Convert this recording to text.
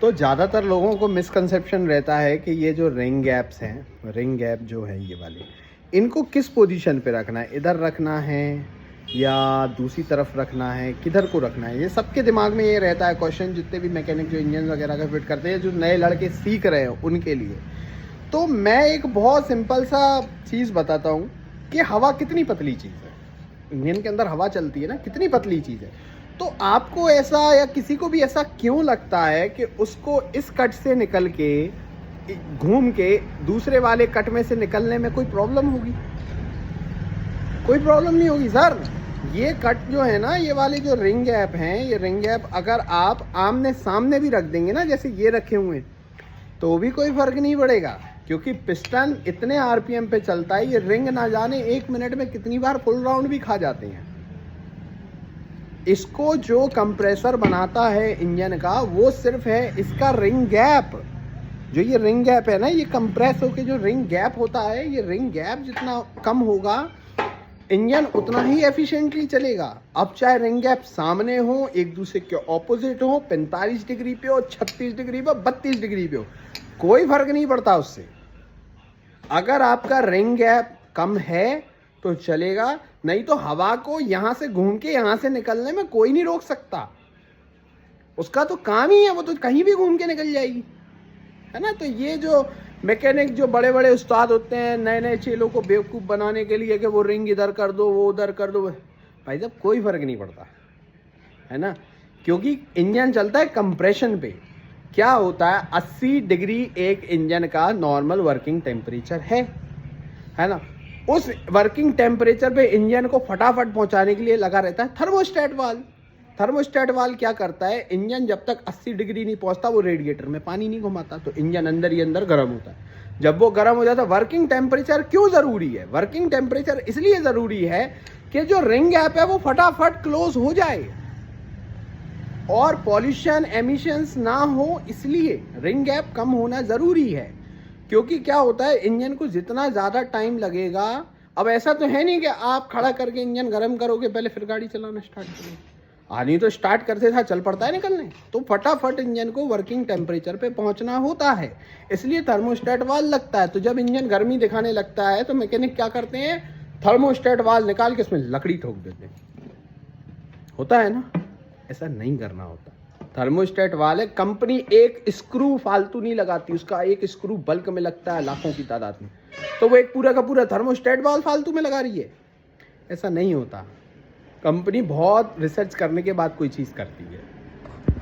तो ज़्यादातर लोगों को मिसकंसेप्शन रहता है कि ये जो रिंग गैप्स हैं, रिंग गैप जो है ये वाले, इनको किस पोजीशन पे रखना है, इधर रखना है या दूसरी तरफ रखना है, किधर को रखना है। ये सबके दिमाग में ये रहता है क्वेश्चन, जितने भी मैकेनिक जो इंजन वगैरह का फिट करते हैं, जो नए लड़के सीख रहे हैं उनके लिए। तो मैं एक बहुत सिंपल सा चीज़ बताता हूँ कि हवा कितनी पतली चीज़ है। इंजन के अंदर हवा चलती है ना, कितनी पतली चीज़ है। तो आपको ऐसा या किसी को भी ऐसा क्यों लगता है कि उसको इस कट से निकल के घूम के दूसरे वाले कट में से निकलने में कोई प्रॉब्लम होगी? कोई प्रॉब्लम नहीं होगी सर। ये कट जो है ना, ये वाले जो रिंग गैप हैं, ये रिंग गैप अगर आप आमने सामने भी रख देंगे ना, जैसे ये रखे हुए हैं, तो भी कोई फर्क नहीं पड़ेगा, क्योंकि पिस्टन इतने आरपीएम पे चलता है। ये रिंग ना जाने 1 मिनट में कितनी बार फुल राउंड भी खा जाते हैं। इसको जो कंप्रेसर बनाता है इंजन का, वो सिर्फ है इसका रिंग गैप। जो ये रिंग गैप है ना, ये कंप्रेस होके जो रिंग गैप होता है, ये रिंग गैप जितना कम होगा, इंजन उतना ही एफिशिएंटली चलेगा। अब चाहे रिंग गैप सामने हो, एक दूसरे के ऑपोजिट हो, 45 डिग्री पे हो, 36 डिग्री पे हो, 32 डिग्री पे हो, कोई फर्क नहीं पड़ता उससे। अगर आपका रिंग गैप कम है तो चलेगा, नहीं तो हवा को यहां से घूम के यहां से निकलने में कोई नहीं रोक सकता। उसका तो काम ही है, वो तो कहीं भी घूम के निकल जाएगी, है ना। तो ये जो मैकेनिक, जो बड़े बड़े उस्ताद होते हैं नए नए चेलों को बेवकूफ़ बनाने के लिए कि वो रिंग इधर कर दो, वो उधर कर दो, भाई साहब कोई फ़र्क नहीं पड़ता, है ना। क्योंकि इंजन चलता है कंप्रेशन पे। क्या होता है, 80 डिग्री एक इंजन का नॉर्मल वर्किंग टेम्परेचर है ना। उस वर्किंग टेम्परेचर पे इंजन को फटाफट पहुंचाने के लिए लगा रहता है थर्मोस्टेट वाल्व। थर्मोस्टेट वाल्व क्या करता है, इंजन जब तक 80 डिग्री नहीं पहुंचता, वो रेडिएटर में पानी नहीं घुमाता, तो इंजन अंदर ही अंदर गर्म होता है। जब वो गर्म हो जाता है, वर्किंग टेम्परेचर क्यों ज़रूरी है? वर्किंग टेम्परेचर इसलिए ज़रूरी है कि जो रिंग गैप है वो फटाफट क्लोज हो जाए और पॉल्यूशन एमिशंस ना हो, इसलिए रिंग गैप कम होना ज़रूरी है। क्योंकि क्या होता है, इंजन को जितना ज़्यादा टाइम लगेगा, अब ऐसा तो है नहीं कि आप खड़ा करके इंजन गर्म करोगे पहले फिर गाड़ी चलाना स्टार्ट करोगे। आदमी तो स्टार्ट करते था चल पड़ता है निकलने, तो फटाफट इंजन को वर्किंग टेम्परेचर पे पहुंचना होता है, इसलिए थर्मोस्टेट वाल्व लगता है। तो जब इंजन गर्मी दिखाने लगता है तो मैकेनिक क्या करते हैं, थर्मोस्टेट वाल्व निकाल के उसमें लकड़ी ठोक देते हैं। होता है ना, ऐसा नहीं करना होता। थर्मोस्टेट वाले कंपनी एक स्क्रू फालतू नहीं लगाती, उसका एक स्क्रू बल्क में लगता है लाखों की तादाद में, तो वो एक पूरा का पूरा थर्मोस्टेट वाल्व फालतू में लगा रही है। ऐसा नहीं होता। कंपनी बहुत रिसर्च करने के बाद कोई चीज़ करती है।